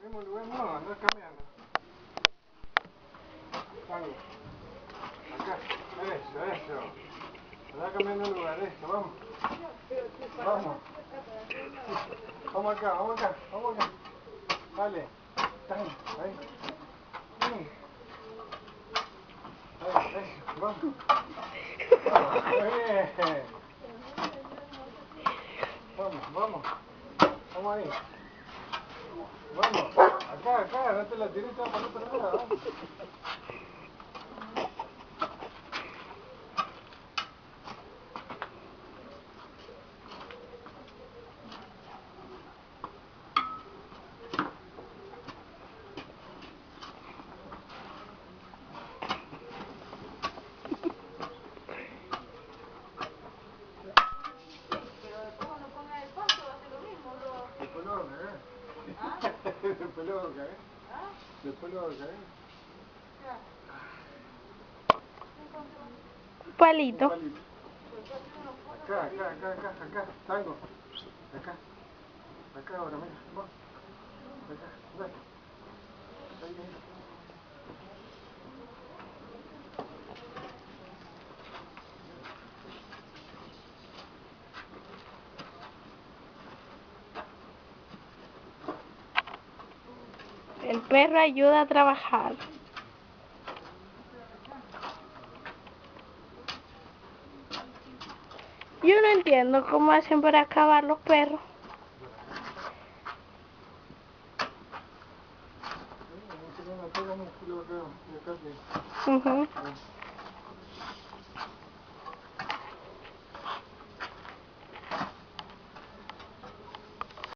el mismo lugar no, anda cambiando. Tango. Acá, eso. Anda cambiando el lugar, eso, vamos. Vamos. Vamos acá. Dale. Tango, ahí. Eso, vamos. Muy bien. Vamos ahí. Vamos. Acá, no te la tires para el otro lado. Vamos. Después lo hago caer. Después lo hago caer. Después lo hago caer. Un palito. Un palito. Acá. Tango. Acá ahora, mira. Vamos. Acá, dale. Ahí. El perro ayuda a trabajar. Yo no entiendo cómo hacen para acabar los perros. Músculo acá, y acá. Uh-huh.